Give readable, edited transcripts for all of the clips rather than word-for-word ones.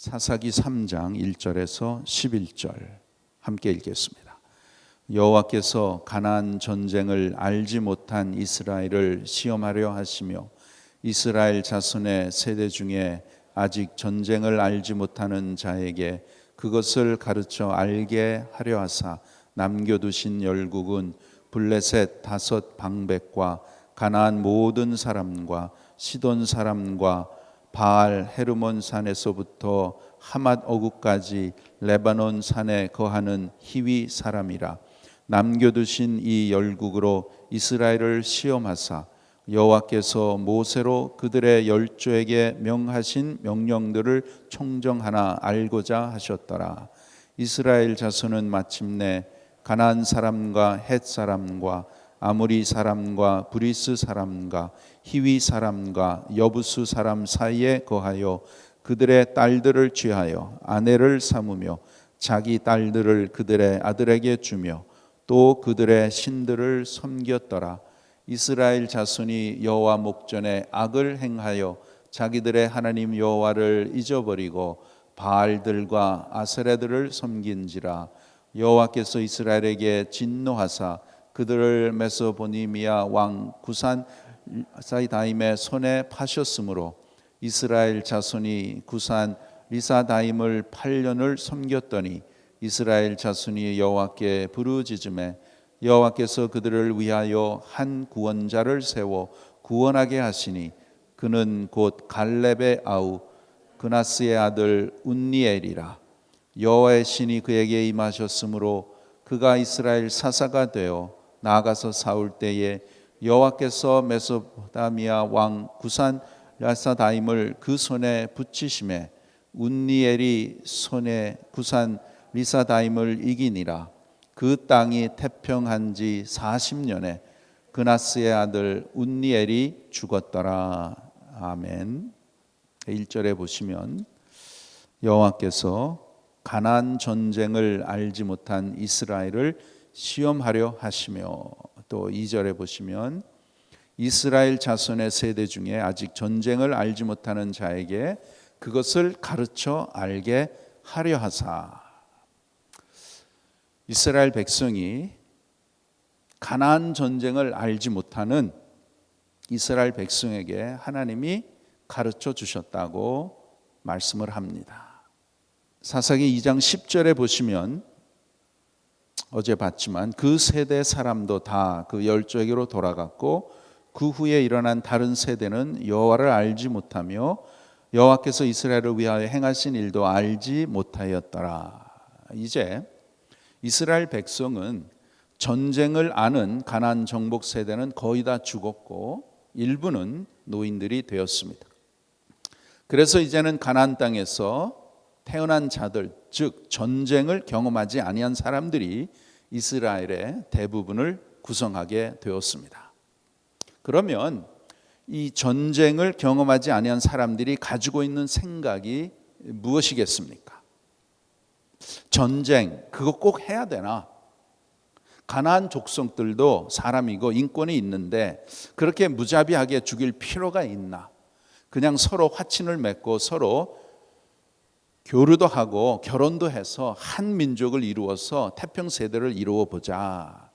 사사기 3장 1절에서 11절 함께 읽겠습니다. 여호와께서 가나안 전쟁을 알지 못한 이스라엘을 시험하려 하시며 이스라엘 자손의 세대 중에 아직 전쟁을 알지 못하는 자에게 그것을 가르쳐 알게 하려 하사 남겨두신 열국은 블레셋 5 방백과 가나안 모든 사람과 시돈 사람과 바알 헤르몬 산에서부터 하맛 어구까지 레바논 산에 거하는 히위 사람이라. 남겨두신 이 열국으로 이스라엘을 시험하사 여호와께서 모세로 그들의 열조에게 명하신 명령들을 청정하나 알고자 하셨더라. 이스라엘 자손은 마침내 가나안 사람과 헷 사람과 아모리 사람과 브리스 사람과 히위 사람과 여부수 사람 사이에 거하여 그들의 딸들을 취하여 아내를 삼으며 자기 딸들을 그들의 아들에게 주며 또 그들의 신들을 섬겼더라. 이스라엘 자손이 여호와 목전에 악을 행하여 자기들의 하나님 여호와를 잊어버리고 바알들과 아세라들을 섬긴지라. 여호와께서 이스라엘에게 진노하사 그들을 메소보니미아 왕 구산 리사다임의 손에 파셨으므로 이스라엘 자손이 구산 리사다임을 8년을 섬겼더니 이스라엘 자손이 여호와께 부르짖음에 여호와께서 그들을 위하여 한 구원자를 세워 구원하게 하시니 그는 곧 갈렙의 아우 그나스의 아들 운니엘이라. 여호와의 신이 그에게 임하셨으므로 그가 이스라엘 사사가 되어 나아가서 싸울 때에 여호와께서 메소포타미아 왕 구산 리사다임을 그 손에 붙이심에 운니엘이 손에 구산 리사다임을 이기니라. 그 땅이 태평한 지 40년에 그나스의 아들 운니엘이 죽었더라. 아멘. 1절에 보시면 여호와께서 가나안 전쟁을 알지 못한 이스라엘을 시험하려 하시며, 또 2절에 보시면 이스라엘 자손의 세대 중에 아직 전쟁을 알지 못하는 자에게 그것을 가르쳐 알게 하려 하사. 이스라엘 백성이 가나안 전쟁을 알지 못하는 이스라엘 백성에게 하나님이 가르쳐 주셨다고 말씀을 합니다. 사사기 2장 10절에 보시면 어제 봤지만 그 세대 사람도 다 그 열조에게로 돌아갔고 그 후에 일어난 다른 세대는 여호와를 알지 못하며 여호와께서 이스라엘을 위하여 행하신 일도 알지 못하였더라. 이제 이스라엘 백성은 전쟁을 아는 가나안 정복 세대는 거의 다 죽었고 일부는 노인들이 되었습니다. 그래서 이제는 가나안 땅에서 태어난 자들, 즉 전쟁을 경험하지 아니한 사람들이 이스라엘의 대부분을 구성하게 되었습니다. 그러면 이 전쟁을 경험하지 아니한 사람들이 가지고 있는 생각이 무엇이겠습니까? 전쟁, 그거 꼭 해야 되나? 가나안 족속들도 사람이고 인권이 있는데 그렇게 무자비하게 죽일 필요가 있나? 그냥 서로 화친을 맺고 서로 교류도 하고 결혼도 해서 한 민족을 이루어서 태평 세대를 이루어 보자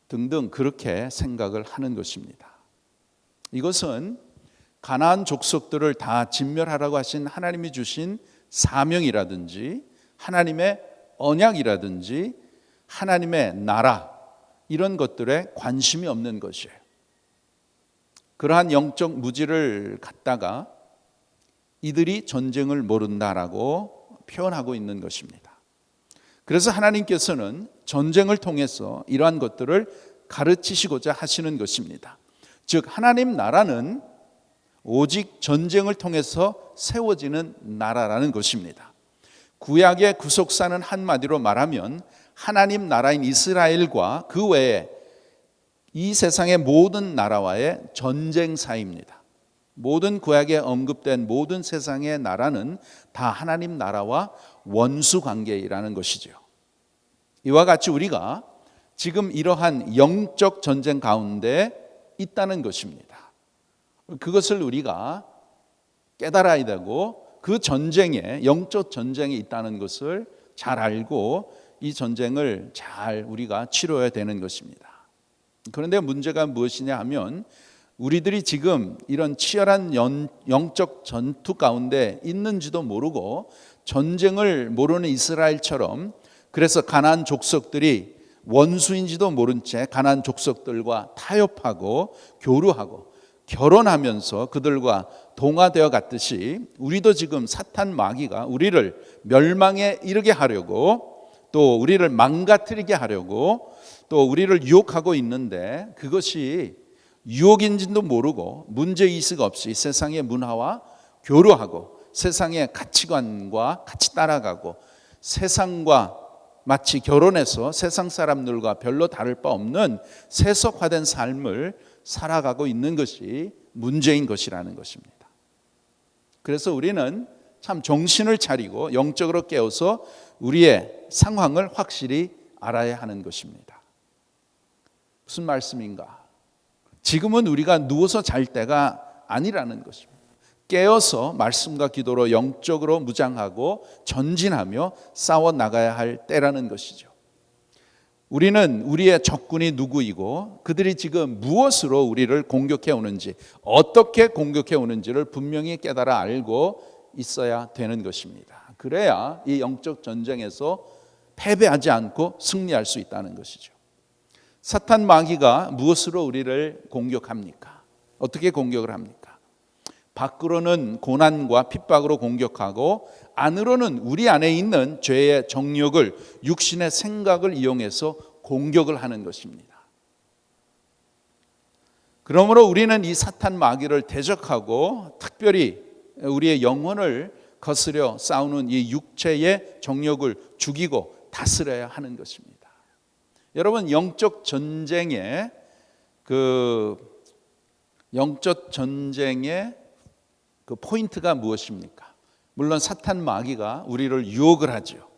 등등 그렇게 생각을 하는 것입니다. 이것은 가나안 족속들을 다 진멸하라고 하신 하나님이 주신 사명이라든지 하나님의 언약이라든지 하나님의 나라 이런 것들에 관심이 없는 것이에요. 그러한 영적 무지를 갖다가 이들이 전쟁을 모른다라고 표현하고 있는 것입니다. 그래서 하나님께서는 전쟁을 통해서 이러한 것들을 가르치시고자 하시는 것입니다. 즉 하나님 나라는 오직 전쟁을 통해서 세워지는 나라라는 것입니다. 구약의 구속사는 한마디로 말하면 하나님 나라인 이스라엘과 그 외에 이 세상의 모든 나라와의 전쟁사입니다. 모든 구약에 언급된 모든 세상의 나라는 다 하나님 나라와 원수 관계라는 것이죠. 이와 같이 우리가 지금 이러한 영적 전쟁 가운데 있다는 것입니다. 그것을 우리가 깨달아야 되고 그 전쟁에, 영적 전쟁이 있다는 것을 잘 알고 이 전쟁을 잘 우리가 치러야 되는 것입니다. 그런데 문제가 무엇이냐 하면 우리들이 지금 이런 치열한 영적 전투 가운데 있는지도 모르고 전쟁을 모르는 이스라엘처럼, 그래서 가나안 족속들이 원수인지도 모른 채 가나안 족속들과 타협하고 교류하고 결혼하면서 그들과 동화되어 갔듯이, 우리도 지금 사탄 마귀가 우리를 멸망에 이르게 하려고, 또 우리를 망가뜨리게 하려고, 또 우리를 유혹하고 있는데, 그것이 유혹인지도 모르고 문제의식 없이 세상의 문화와 교류하고 세상의 가치관과 같이 따라가고 세상과 마치 결혼해서 세상 사람들과 별로 다를 바 없는 세속화된 삶을 살아가고 있는 것이 문제인 것이라는 것입니다. 그래서 우리는 참 정신을 차리고 영적으로 깨어서 우리의 상황을 확실히 알아야 하는 것입니다. 무슨 말씀인가? 지금은 우리가 누워서 잘 때가 아니라는 것입니다. 깨어서 말씀과 기도로 영적으로 무장하고 전진하며 싸워 나가야 할 때라는 것이죠. 우리는 우리의 적군이 누구이고 그들이 지금 무엇으로 우리를 공격해 오는지, 어떻게 공격해 오는지를 분명히 깨달아 알고 있어야 되는 것입니다. 그래야 이 영적 전쟁에서 패배하지 않고 승리할 수 있다는 것이죠. 사탄 마귀가 무엇으로 우리를 공격합니까? 어떻게 공격을 합니까? 밖으로는 고난과 핍박으로 공격하고 안으로는 우리 안에 있는 죄의 정욕을, 육신의 생각을 이용해서 공격을 하는 것입니다. 그러므로 우리는 이 사탄 마귀를 대적하고 특별히 우리의 영혼을 거스려 싸우는 이 육체의 정욕을 죽이고 다스려야 하는 것입니다. 여러분, 영적 전쟁의 그 포인트가 무엇입니까? 물론 사탄 마귀가 우리를 유혹을 하죠.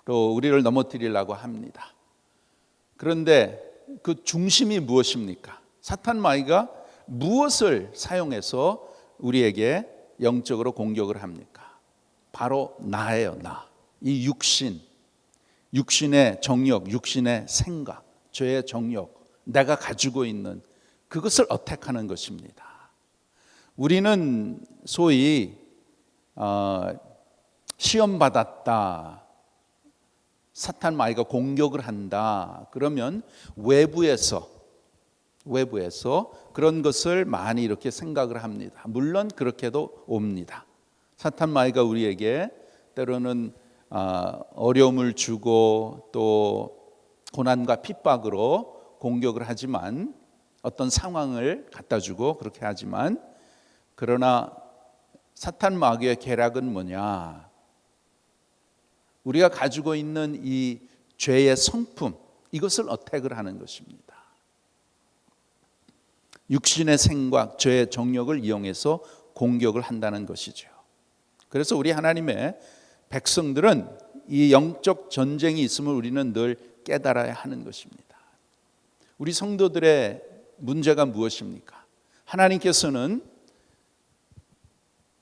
또 우리를 넘어뜨리려고 합니다. 그런데 그 중심이 무엇입니까? 사탄 마귀가 무엇을 사용해서 우리에게 영적으로 공격을 합니까? 바로 나예요, 나. 이 육신의 정욕, 육신의 생각, 죄의 정욕, 내가 가지고 있는 그것을 어택하는 것입니다. 우리는 소위 시험받았다, 사탄 마귀가 공격을 한다, 그러면 외부에서 그런 것을 많이 이렇게 생각을 합니다. 물론 그렇게도 옵니다. 사탄 마귀가 우리에게 때로는 어려움을 주고 또 고난과 핍박으로 공격을 하지만, 어떤 상황을 갖다 주고 그렇게 하지만, 그러나 사탄 마귀의 계략은 뭐냐? 우리가 가지고 있는 이 죄의 성품, 이것을 어택을 하는 것입니다. 육신의 생각, 죄의 정욕을 이용해서 공격을 한다는 것이죠. 그래서 우리 하나님의 백성들은 이 영적 전쟁이 있음을 우리는 늘 깨달아야 하는 것입니다. 우리 성도들의 문제가 무엇입니까? 하나님께서는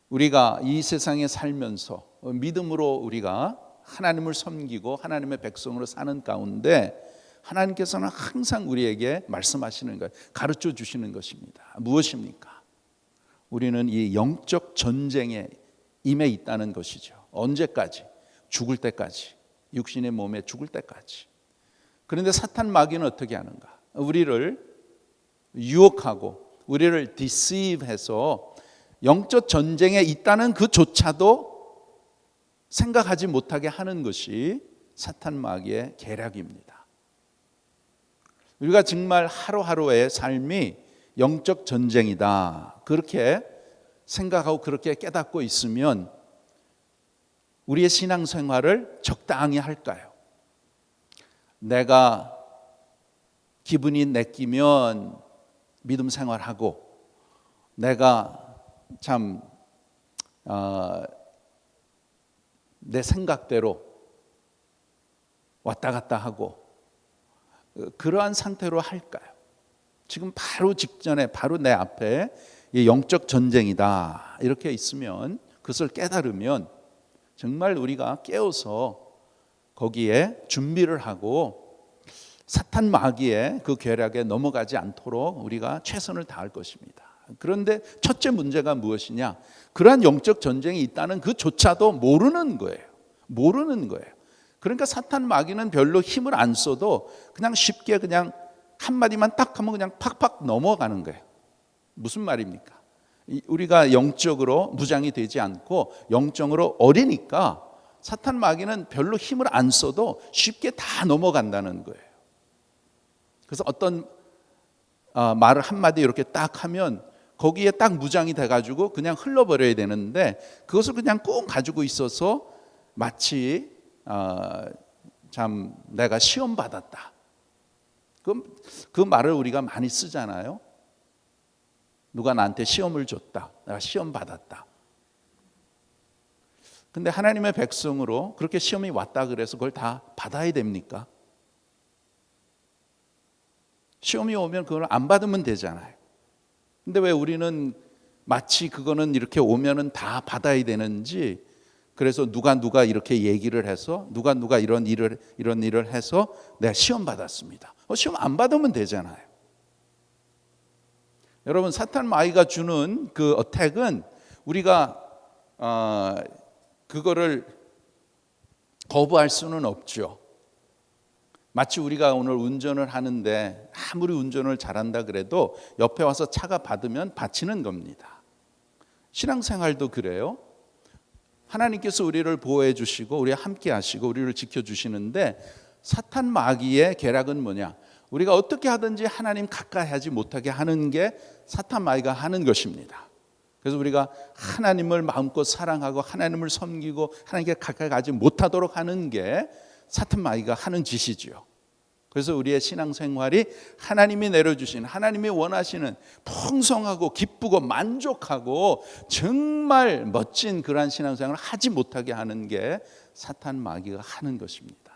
우리가 이 세상에 살면서 믿음으로 우리가 하나님을 섬기고 하나님의 백성으로 사는 가운데 하나님께서는 항상 우리에게 말씀하시는 것, 가르쳐 주시는 것입니다. 무엇입니까? 우리는 이 영적 전쟁에 임해 있다는 것이죠. 언제까지? 죽을 때까지. 육신의 몸에 죽을 때까지. 그런데 사탄 마귀는 어떻게 하는가? 우리를 유혹하고 우리를 deceive해서 영적 전쟁에 있다는 그조차도 생각하지 못하게 하는 것이 사탄 마귀의 계략입니다. 우리가 정말 하루하루의 삶이 영적 전쟁이다, 그렇게 생각하고 그렇게 깨닫고 있으면 우리의 신앙생활을 적당히 할까요? 내가 기분이 내키면 믿음 생활하고, 내가 참 내 생각대로 왔다 갔다 하고 그러한 상태로 할까요? 지금 바로 직전에, 바로 내 앞에 이 영적 전쟁이다 이렇게 있으면 그것을 깨달으면 정말 우리가 깨어서 거기에 준비를 하고 사탄 마귀의 그 괴력에 넘어가지 않도록 우리가 최선을 다할 것입니다. 그런데 첫째 문제가 무엇이냐? 그러한 영적 전쟁이 있다는 그조차도 모르는 거예요. 모르는 거예요. 그러니까 사탄 마귀는 별로 힘을 안 써도 그냥 쉽게 그냥 한마디만 딱 하면 그냥 팍팍 넘어가는 거예요. 무슨 말입니까? 우리가 영적으로 무장이 되지 않고 영적으로 어리니까 사탄 마귀는 별로 힘을 안 써도 쉽게 다 넘어간다는 거예요. 그래서 어떤 말을 한마디 이렇게 딱 하면 거기에 딱 무장이 돼가지고 그냥 흘러버려야 되는데 그것을 그냥 꼭 가지고 있어서 마치 참 내가 시험 받았다. 그 말을 우리가 많이 쓰잖아요. 누가 나한테 시험을 줬다. 내가 시험 받았다. 근데 하나님의 백성으로 그렇게 시험이 왔다 그래서 그걸 다 받아야 됩니까? 시험이 오면 그걸 안 받으면 되잖아요. 근데 왜 우리는 마치 그거는 이렇게 오면은 다 받아야 되는지, 그래서 누가 이렇게 얘기를 해서 누가 이런 일을 해서 내가 시험 받았습니다. 시험 안 받으면 되잖아요. 여러분, 사탄 마귀가 주는 그 어택은 우리가 그거를 거부할 수는 없죠. 마치 우리가 오늘 운전을 하는데 아무리 운전을 잘한다 그래도 옆에 와서 차가 받으면 받치는 겁니다. 신앙생활도 그래요. 하나님께서 우리를 보호해 주시고 우리와 함께 하시고 우리를 지켜주시는데 사탄 마귀의 계략은 뭐냐? 우리가 어떻게 하든지 하나님 가까이 하지 못하게 하는 게 사탄 마귀가 하는 것입니다. 그래서 우리가 하나님을 마음껏 사랑하고 하나님을 섬기고 하나님께 가까이 가지 못하도록 하는 게 사탄 마귀가 하는 짓이죠. 그래서 우리의 신앙생활이 하나님이 내려주신, 하나님이 원하시는 풍성하고 기쁘고 만족하고 정말 멋진 그러한 신앙생활을 하지 못하게 하는 게 사탄 마귀가 하는 것입니다.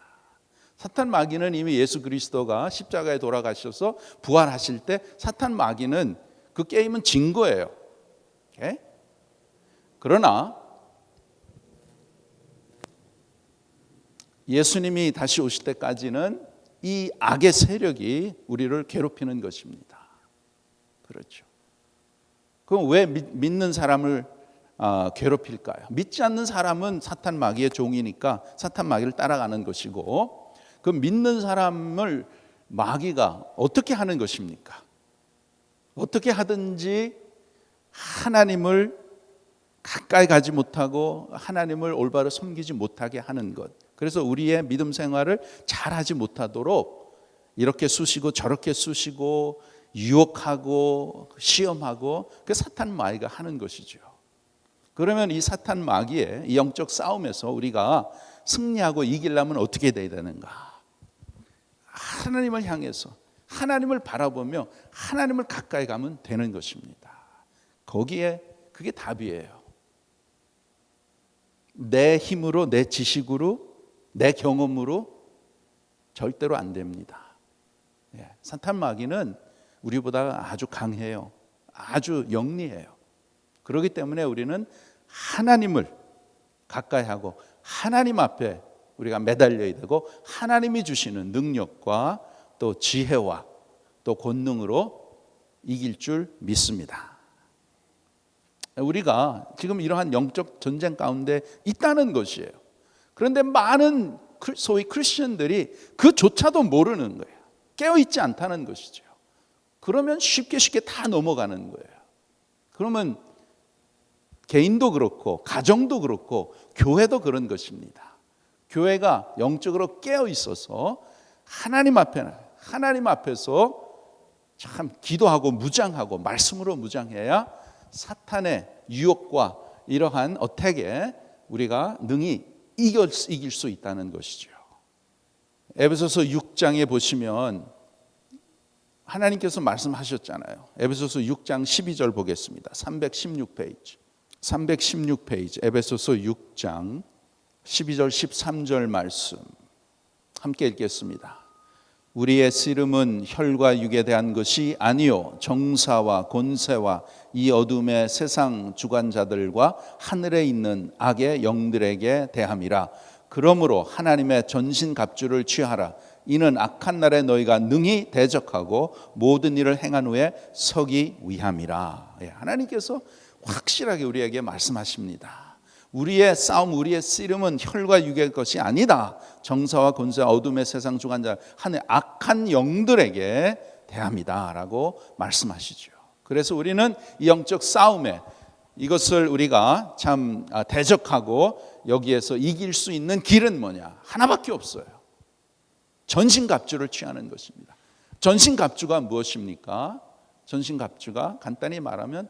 사탄 마귀는 이미 예수 그리스도가 십자가에 돌아가셔서 부활하실 때 사탄 마귀는 그 게임은 진 거예요. 오케이? 그러나 예수님이 다시 오실 때까지는 이 악의 세력이 우리를 괴롭히는 것입니다. 그렇죠. 그럼 왜 믿는 사람을 괴롭힐까요? 믿지 않는 사람은 사탄 마귀의 종이니까 사탄 마귀를 따라가는 것이고, 그 믿는 사람을 마귀가 어떻게 하는 것입니까? 어떻게 하든지 하나님을 가까이 가지 못하고 하나님을 올바로 섬기지 못하게 하는 것. 그래서 우리의 믿음 생활을 잘하지 못하도록 이렇게 쑤시고 저렇게 쑤시고 유혹하고 시험하고 그 사탄 마귀가 하는 것이죠. 그러면 이 사탄 마귀의 이 영적 싸움에서 우리가 승리하고 이기려면 어떻게 돼야 되는가? 하나님을 향해서 하나님을 바라보며 하나님을 가까이 가면 되는 것입니다. 거기에 그게 답이에요. 내 힘으로, 내 지식으로, 내 경험으로 절대로 안 됩니다. 사탄 마귀는 우리보다 아주 강해요. 아주 영리해요. 그렇기 때문에 우리는 하나님을 가까이 하고 하나님 앞에 우리가 매달려야 되고 하나님이 주시는 능력과 또 지혜와 또 권능으로 이길 줄 믿습니다. 우리가 지금 이러한 영적 전쟁 가운데 있다는 것이에요. 그런데 많은 소위 크리스천들이 그조차도 모르는 거예요. 깨어있지 않다는 것이죠. 그러면 쉽게 다 넘어가는 거예요. 그러면 개인도 그렇고 가정도 그렇고 교회도 그런 것입니다. 교회가 영적으로 깨어 있어서 하나님 앞에서 참 기도하고 무장하고 말씀으로 무장해야 사탄의 유혹과 이러한 어택에 우리가 능히 이길 수 있다는 것이죠. 에베소서 6장에 보시면 하나님께서 말씀하셨잖아요. 에베소서 6장 12절 보겠습니다. 316페이지. 316페이지 에베소서 6장 12절 13절 말씀 함께 읽겠습니다. 우리의 씨름은 혈과 육에 대한 것이 아니요 정사와 권세와 이 어둠의 세상 주관자들과 하늘에 있는 악의 영들에게 대함이라. 그러므로 하나님의 전신갑주를 취하라. 이는 악한 날에 너희가 능히 대적하고 모든 일을 행한 후에 서기 위함이라. 하나님께서 확실하게 우리에게 말씀하십니다. 우리의 싸움, 우리의 씨름은 혈과 육의 것이 아니다. 정사와 권세와 어둠의 세상 주관자 하늘 악한 영들에게 대합니다 라고 말씀하시죠. 그래서 우리는 이 영적 싸움에 이것을 우리가 참 대적하고 여기에서 이길 수 있는 길은 뭐냐? 하나밖에 없어요. 전신갑주를 취하는 것입니다. 전신갑주가 무엇입니까? 전신갑주가 간단히 말하면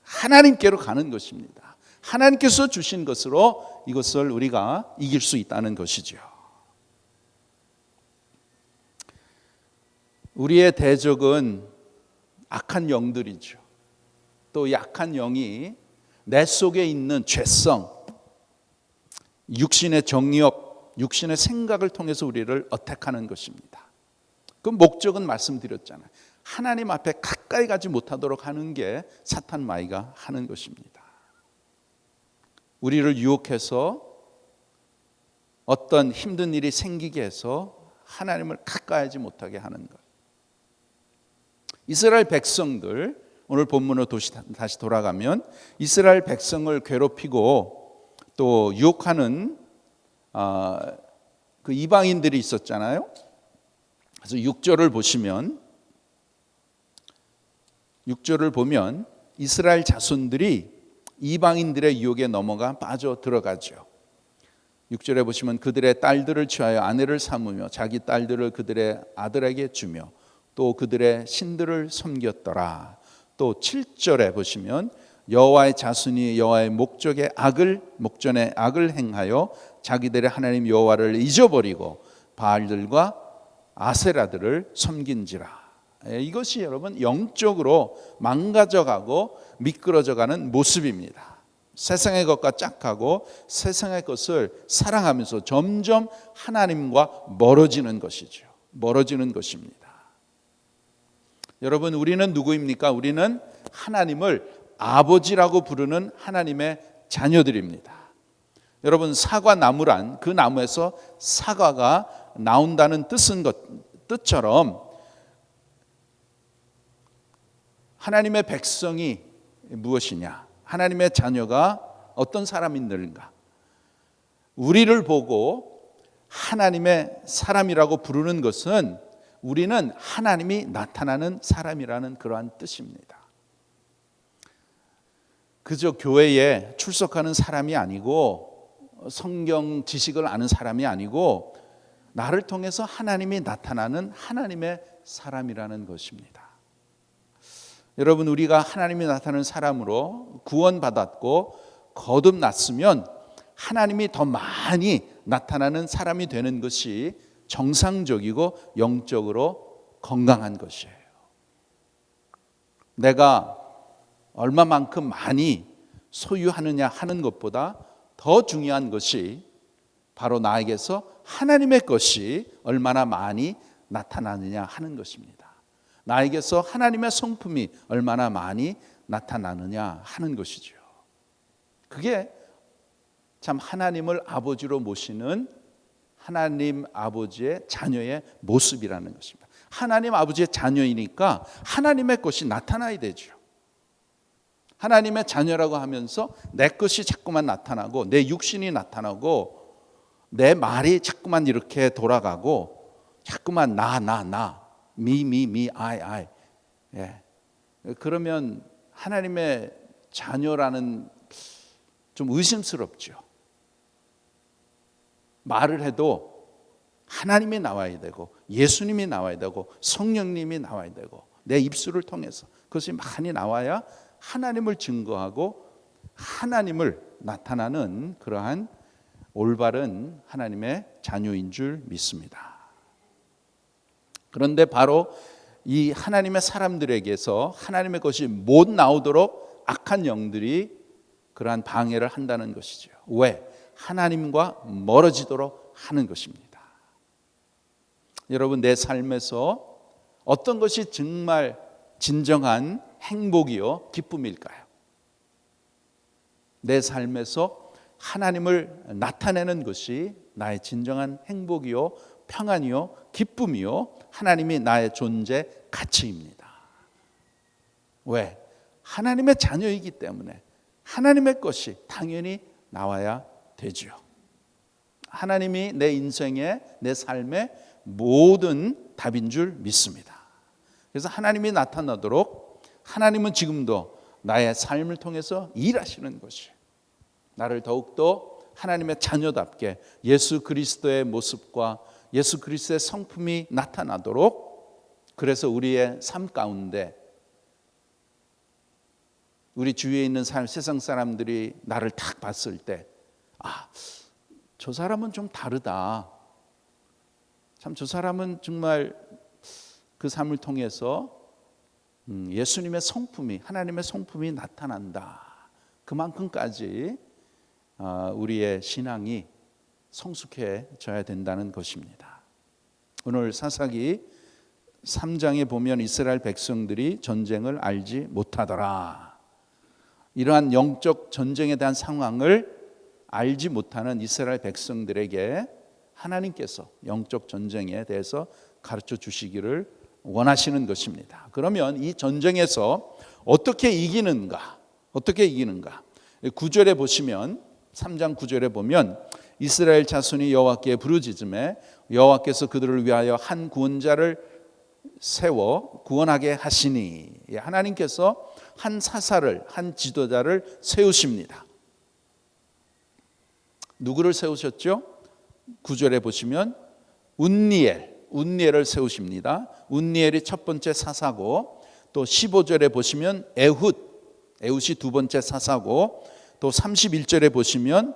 하나님께로 가는 것입니다. 하나님께서 주신 것으로 이것을 우리가 이길 수 있다는 것이죠. 우리의 대적은 악한 영들이죠. 또 약한 영이 내 속에 있는 죄성, 육신의 정욕, 육신의 생각을 통해서 우리를 어택하는 것입니다. 그 목적은 말씀드렸잖아요. 하나님 앞에 가까이 가지 못하도록 하는 게 사탄 마귀가 하는 것입니다. 우리를 유혹해서 어떤 힘든 일이 생기게 해서 하나님을 가까이 하지 못하게 하는 것. 이스라엘 백성들, 오늘 본문으로 다시 돌아가면 이스라엘 백성을 괴롭히고 또 유혹하는 그 이방인들이 있었잖아요. 그래서 6절을 보면 이스라엘 자손들이 이방인들의 유혹에 넘어가 빠져 들어가죠. 6절에 보시면 그들의 딸들을 취하여 아내를 삼으며 자기 딸들을 그들의 아들에게 주며 또 그들의 신들을 섬겼더라. 또 7절에 보시면 여호와의 자손이 여호와의 목전에 악을 행하여 자기들의 하나님 여호와를 잊어버리고 바알들과 아세라들을 섬긴지라. 이것이 여러분 영적으로 망가져가고 미끄러져가는 모습입니다. 세상의 것과 짝하고 세상의 것을 사랑하면서 점점 하나님과 멀어지는 것이죠. 멀어지는 것입니다. 여러분, 우리는 누구입니까? 우리는 하나님을 아버지라고 부르는 하나님의 자녀들입니다. 여러분, 사과나무란 그 나무에서 사과가 나온다는 뜻처럼 하나님의 백성이 무엇이냐? 하나님의 자녀가 어떤 사람인가? 우리를 보고 하나님의 사람이라고 부르는 것은 우리는 하나님이 나타나는 사람이라는 그러한 뜻입니다. 그저 교회에 출석하는 사람이 아니고 성경 지식을 아는 사람이 아니고 나를 통해서 하나님이 나타나는 하나님의 사람이라는 것입니다. 여러분, 우리가 하나님이 나타나는 사람으로 구원받았고 거듭났으면 하나님이 더 많이 나타나는 사람이 되는 것이 정상적이고 영적으로 건강한 것이에요. 내가 얼마만큼 많이 소유하느냐 하는 것보다 더 중요한 것이 바로 나에게서 하나님의 것이 얼마나 많이 나타나느냐 하는 것입니다. 나에게서 하나님의 성품이 얼마나 많이 나타나느냐 하는 것이죠. 그게 참 하나님을 아버지로 모시는 하나님 아버지의 자녀의 모습이라는 것입니다. 하나님 아버지의 자녀이니까 하나님의 것이 나타나야 되죠. 하나님의 자녀라고 하면서 내 것이 자꾸만 나타나고 내 육신이 나타나고 내 말이 자꾸만 이렇게 돌아가고 자꾸만 나 me, I. 예. 그러면 하나님의 자녀라는 좀 의심스럽죠. 말을 해도 하나님이 나와야 되고 예수님이 나와야 되고 성령님이 나와야 되고 내 입술을 통해서 그것이 많이 나와야 하나님을 증거하고 하나님을 나타나는 그러한 올바른 하나님의 자녀인 줄 믿습니다. 그런데 바로 이 하나님의 사람들에게서 하나님의 것이 못 나오도록 악한 영들이 그러한 방해를 한다는 것이죠. 왜? 하나님과 멀어지도록 하는 것입니다. 여러분, 내 삶에서 어떤 것이 정말 진정한 행복이요 기쁨일까요? 내 삶에서 하나님을 나타내는 것이 나의 진정한 행복이요 평안이요 기쁨이요 하나님이 나의 존재 가치입니다. 왜? 하나님의 자녀이기 때문에 하나님의 것이 당연히 나와야 되죠. 하나님이 내 인생의, 내 삶의 모든 답인 줄 믿습니다. 그래서 하나님이 나타나도록 하나님은 지금도 나의 삶을 통해서 일하시는 것이, 나를 더욱더 하나님의 자녀답게 예수 그리스도의 모습과 예수 그리스도의 성품이 나타나도록, 그래서 우리의 삶 가운데 우리 주위에 있는 세상 사람들이 나를 딱 봤을 때, 저 사람은 좀 다르다. 참 저 사람은 정말 그 삶을 통해서 예수님의 성품이, 하나님의 성품이 나타난다. 그만큼까지 우리의 신앙이 성숙해져야 된다는 것입니다. 오늘 사사기 3장에 보면 이스라엘 백성들이 전쟁을 알지 못하더라. 이러한 영적 전쟁에 대한 상황을 알지 못하는 이스라엘 백성들에게 하나님께서 영적 전쟁에 대해서 가르쳐 주시기를 원하시는 것입니다. 그러면 이 전쟁에서 어떻게 이기는가? 9절에 보시면, 3장 9절에 보면 이스라엘 자손이 여호와께 부르짖음에 여호와께서 그들을 위하여 한 구원자를 세워 구원하게 하시니, 하나님께서 한 사사를, 한 지도자를 세우십니다. 누구를 세우셨죠? 9절에 보시면 운니엘을 세우십니다. 운니엘이 첫 번째 사사고, 또 15절에 보시면 에훗이 두 번째 사사고, 또 31절에 보시면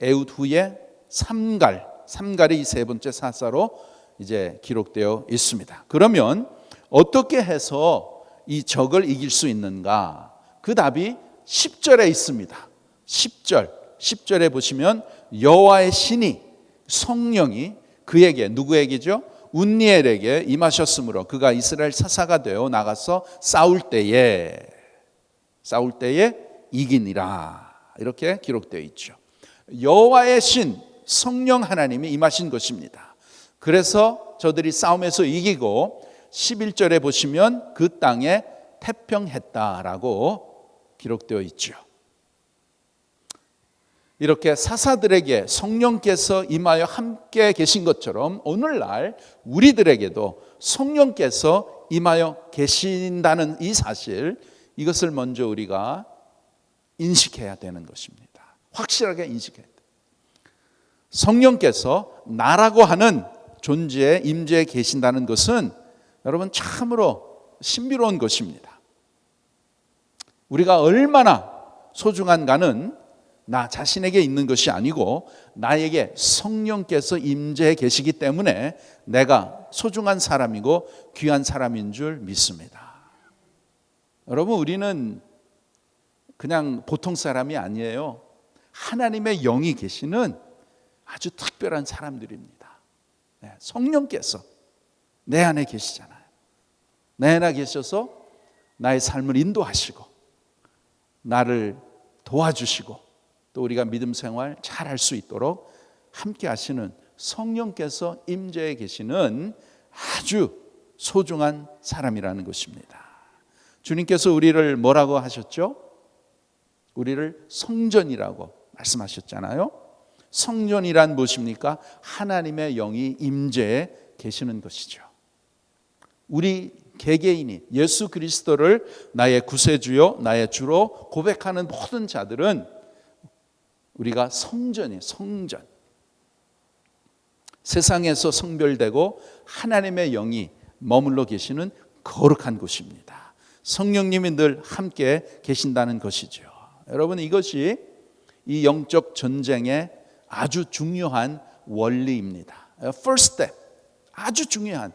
에훗 후에 삼갈이 세 번째 사사로 이제 기록되어 있습니다. 그러면 어떻게 해서 이 적을 이길 수 있는가? 그 답이 10절에 있습니다. 10절에 보시면 여호와의 신이, 성령이 그에게, 누구에게죠? 운니엘에게 임하셨으므로 그가 이스라엘 사사가 되어 나가서 싸울 때에 이기니라. 이렇게 기록되어 있죠. 여호와의 신, 성령 하나님이 임하신 것입니다. 그래서 저들이 싸움에서 이기고, 11절에 보시면 그 땅에 태평했다라고 기록되어 있죠. 이렇게 사사들에게 성령께서 임하여 함께 계신 것처럼 오늘날 우리들에게도 성령께서 임하여 계신다는 이 사실, 이것을 먼저 우리가 인식해야 되는 것입니다. 확실하게 인식해야 돼요. 성령께서 나라고 하는 존재에 임재해 계신다는 것은 여러분 참으로 신비로운 것입니다. 우리가 얼마나 소중한가는 나 자신에게 있는 것이 아니고 나에게 성령께서 임재해 계시기 때문에 내가 소중한 사람이고 귀한 사람인 줄 믿습니다. 여러분, 우리는 그냥 보통 사람이 아니에요. 하나님의 영이 계시는 아주 특별한 사람들입니다. 성령께서 내 안에 계시잖아요. 내 안에 계셔서 나의 삶을 인도하시고 나를 도와주시고 또 우리가 믿음 생활 잘 할 수 있도록 함께 하시는 성령께서 임재해 계시는 아주 소중한 사람이라는 것입니다. 주님께서 우리를 뭐라고 하셨죠? 우리를 성전이라고 말씀하셨잖아요. 성전이란 무엇입니까? 하나님의 영이 임재해 계시는 것이죠. 우리 개개인이 예수 그리스도를 나의 구세주요 나의 주로 고백하는 모든 자들은 우리가 성전이에요. 성전. 세상에서 성별되고 하나님의 영이 머물러 계시는 거룩한 곳입니다. 성령님이 늘 함께 계신다는 것이죠. 여러분, 이것이 이 영적 전쟁의 아주 중요한 원리입니다. First step, 아주 중요한.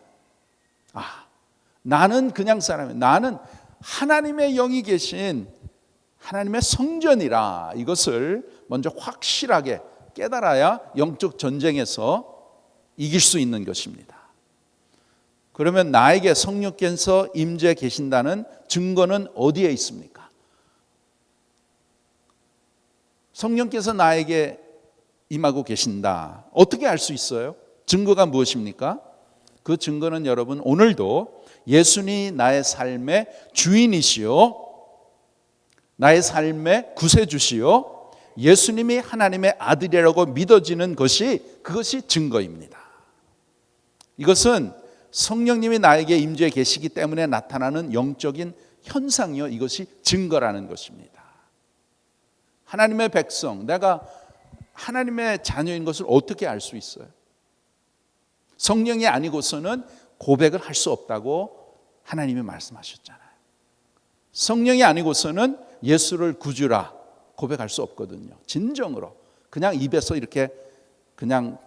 나는 그냥 사람이에요. 나는 하나님의 영이 계신 하나님의 성전이라, 이것을 먼저 확실하게 깨달아야 영적 전쟁에서 이길 수 있는 것입니다. 그러면 나에게 성령께서 임재 계신다는 증거는 어디에 있습니까? 성령께서 나에게 임하고 계신다. 어떻게 알 수 있어요? 증거가 무엇입니까? 그 증거는 여러분 오늘도 예수님이 나의 삶의 주인이시요 나의 삶의 구세주시요 예수님이 하나님의 아들이라고 믿어지는 그것이 증거입니다. 이것은 성령님이 나에게 임재해 계시기 때문에 나타나는 영적인 현상이요 이것이 증거라는 것입니다. 하나님의 백성, 내가 하나님의 자녀인 것을 어떻게 알 수 있어요? 성령이 아니고서는 고백을 할 수 없다고 하나님이 말씀하셨잖아요. 성령이 아니고서는 예수를 구주라 고백할 수 없거든요. 진정으로 그냥 입에서 이렇게 그냥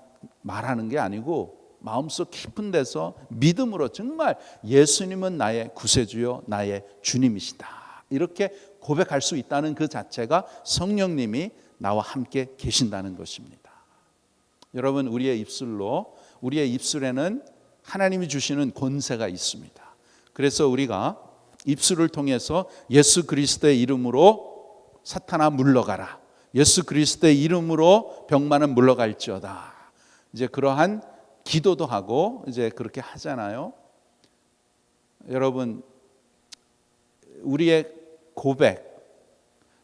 말하는 게 아니고 마음속 깊은 데서 믿음으로 정말 예수님은 나의 구세주요 나의 주님이시다 이렇게 고백할 수 있다는 그 자체가 성령님이 나와 함께 계신다는 것입니다. 여러분 우리의 입술에는 하나님이 주시는 권세가 있습니다. 그래서 우리가 입술을 통해서 예수 그리스도의 이름으로 사탄아 물러가라. 예수 그리스도의 이름으로 병만은 물러갈지어다. 이제 그러한 기도도 하고 이제 그렇게 하잖아요. 여러분 우리의 고백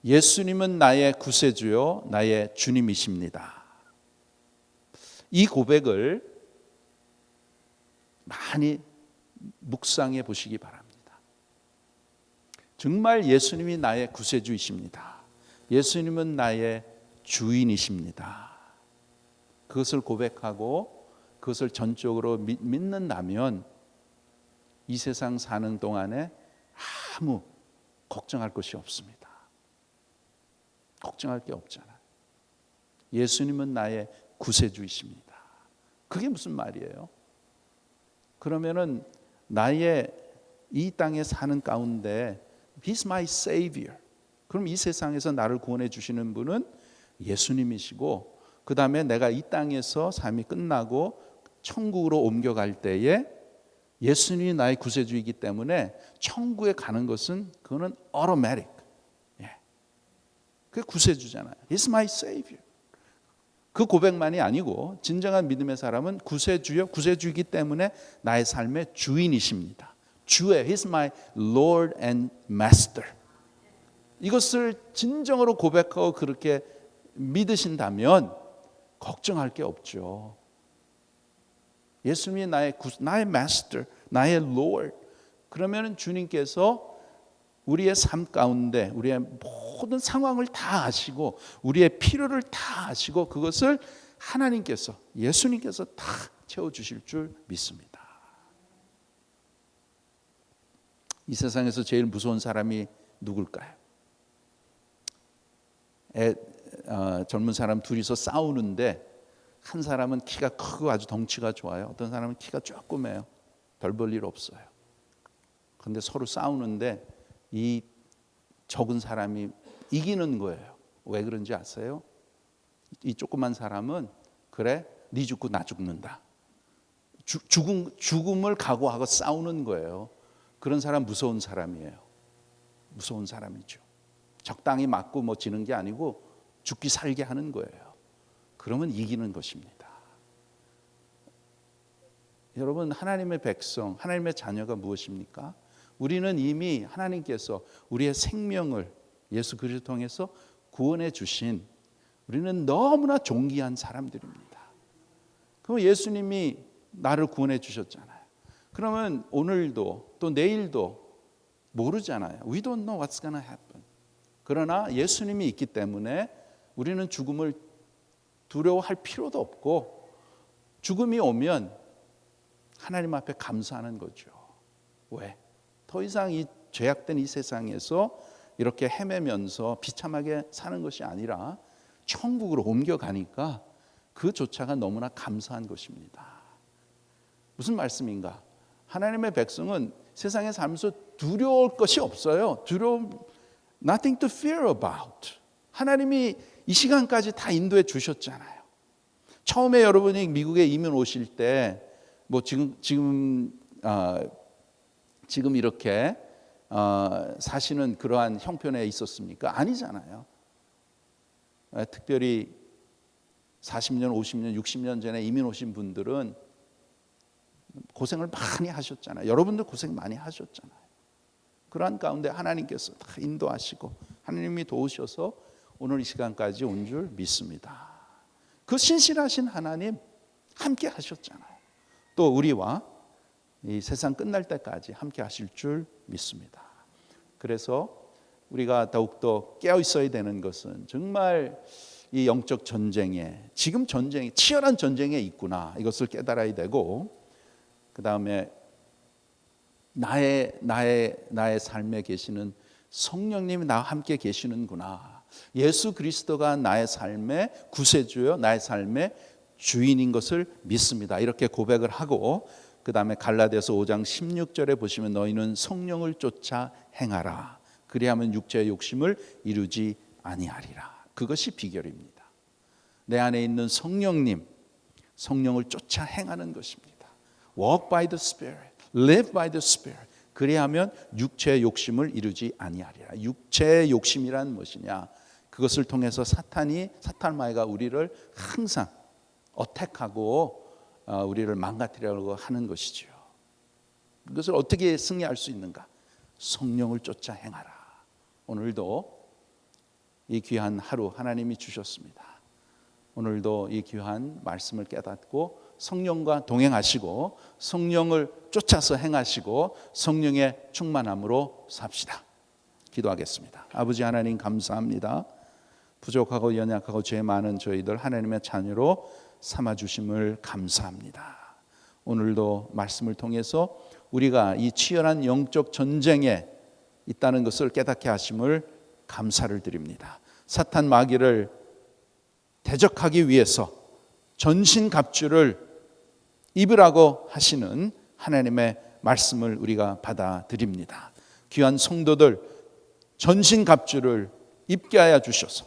예수님은 나의 구세주요 나의 주님이십니다. 이 고백을 많이 묵상해 보시기 바랍니다. 정말 예수님이 나의 구세주이십니다. 예수님은 나의 주인이십니다. 그것을 고백하고 그것을 전적으로 믿는다면 이 세상 사는 동안에 아무 걱정할 것이 없습니다. 걱정할 게 없잖아요. 예수님은 나의 구세주이십니다. 그게 무슨 말이에요? 그러면은 나의 이 땅에 사는 가운데 He's my Savior. 그럼 이 세상에서 나를 구원해 주시는 분은 예수님이시고 그 다음에 내가 이 땅에서 삶이 끝나고 천국으로 옮겨갈 때에 예수님이 나의 구세주이기 때문에 천국에 가는 것은 그거는 automatic. 그게 구세주잖아요. He's my Savior. 그 고백만이 아니고 진정한 믿음의 사람은 구세주이기 때문에 나의 삶의 주인이십니다. 주의 He's my Lord and Master. 이것을 진정으로 고백하고 그렇게 믿으신다면 걱정할 게 없죠. 예수님이 나의 Master, 나의 Lord. 그러면 주님께서 우리의 삶 가운데 우리의 모든 상황을 다 아시고 우리의 필요를 다 아시고 그것을 하나님께서 예수님께서 다 채워주실 줄 믿습니다. 이 세상에서 제일 무서운 사람이 누굴까요? 젊은 사람 둘이서 싸우는데 한 사람은 키가 크고 아주 덩치가 좋아요. 어떤 사람은 키가 조그매요. 별 볼 일 없어요. 그런데 서로 싸우는데 이 적은 사람이 이기는 거예요. 왜 그런지 아세요? 이 조그만 사람은 그래, 네 죽고 나 죽는다. 죽음을 각오하고 싸우는 거예요. 그런 사람 무서운 사람이에요. 무서운 사람이죠. 적당히 맞고 뭐 지는 게 아니고 죽기 살게 하는 거예요. 그러면 이기는 것입니다. 여러분 하나님의 백성, 하나님의 자녀가 무엇입니까? 우리는 이미 하나님께서 우리의 생명을 예수 그리스도 통해서 구원해 주신 우리는 너무나 존귀한 사람들입니다. 그럼 예수님이 나를 구원해 주셨잖아요. 그러면 오늘도 또 내일도 모르잖아요. We don't know what's gonna happen. 그러나 예수님이 있기 때문에 우리는 죽음을 두려워할 필요도 없고 죽음이 오면 하나님 앞에 감사하는 거죠. 왜? 더 이상 이 죄악된 이 세상에서 이렇게 헤매면서 비참하게 사는 것이 아니라 천국으로 옮겨가니까 그조차가 너무나 감사한 것입니다. 무슨 말씀인가? 하나님의 백성은 세상에 살면서 두려울 것이 없어요. nothing to fear about. 하나님이 이 시간까지 다 인도해 주셨잖아요. 처음에 여러분이 미국에 이민 오실 때 뭐 지금 지금 이렇게 사시는 그러한 형편에 있었습니까? 아니잖아요. 특별히 40년, 50년, 60년 전에 이민 오신 분들은 고생을 많이 하셨잖아요. 여러분들 고생 많이 하셨잖아요. 그러한 가운데 하나님께서 다 인도하시고 하나님이 도우셔서 오늘 이 시간까지 온 줄 믿습니다. 그 신실하신 하나님 함께 하셨잖아요. 또 우리와 이 세상 끝날 때까지 함께 하실 줄 믿습니다. 그래서 우리가 더욱더 깨어 있어야 되는 것은 정말 이 영적 전쟁에, 지금 전쟁이 치열한 전쟁에 있구나, 이것을 깨달아야 되고, 그 다음에 나의 삶에 계시는 성령님이 나와 함께 계시는구나, 예수 그리스도가 나의 삶의 구세주요, 나의 삶의 주인인 것을 믿습니다. 이렇게 고백을 하고, 그 다음에 갈라디아서 5장 16절에 보시면 너희는 성령을 쫓아 행하라, 그리하면 육체의 욕심을 이루지 아니하리라. 그것이 비결입니다. 내 안에 있는 성령님, 성령을 쫓아 행하는 것입니다. Walk by the Spirit, live by the Spirit. 그리하면 육체의 욕심을 이루지 아니하리라. 육체의 욕심이란 무엇이냐? 그것을 통해서 사탄마귀가 우리를 항상 어택하고 우리를 망가뜨리려고 하는 것이죠. 그것을 어떻게 승리할 수 있는가? 성령을 쫓아 행하라. 오늘도 이 귀한 하루 하나님이 주셨습니다. 오늘도 이 귀한 말씀을 깨닫고 성령과 동행하시고 성령을 쫓아서 행하시고 성령의 충만함으로 삽시다. 기도하겠습니다. 아버지 하나님 감사합니다. 부족하고 연약하고 죄 많은 저희들 하나님의 자녀로 삼아주심을 감사합니다. 오늘도 말씀을 통해서 우리가 이 치열한 영적 전쟁에 있다는 것을 깨닫게 하심을 감사를 드립니다. 사탄 마귀를 대적하기 위해서 전신갑주를 입으라고 하시는 하나님의 말씀을 우리가 받아들입니다. 귀한 성도들 전신갑주를 입게 하여 주셔서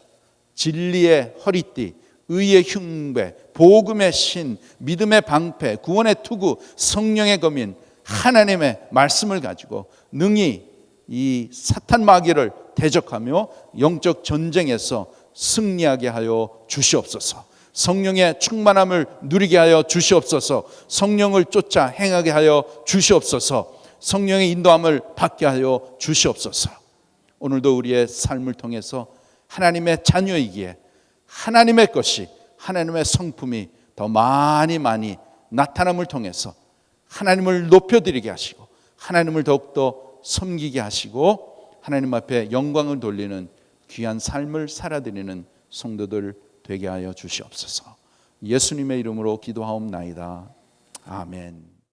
진리의 허리띠, 의의 흉배, 복음의 신, 믿음의 방패, 구원의 투구, 성령의 검인 하나님의 말씀을 가지고 능히 이 사탄 마귀를 대적하며 영적 전쟁에서 승리하게 하여 주시옵소서. 성령의 충만함을 누리게 하여 주시옵소서. 성령을 쫓아 행하게 하여 주시옵소서. 성령의 인도함을 받게 하여 주시옵소서. 오늘도 우리의 삶을 통해서 하나님의 자녀이기에 하나님의 것이, 하나님의 성품이 더 많이 나타남을 통해서 하나님을 높여드리게 하시고 하나님을 더욱더 섬기게 하시고 하나님 앞에 영광을 돌리는 귀한 삶을 살아드리는 성도들 되게 하여 주시옵소서. 예수님의 이름으로 기도하옵나이다. 아멘.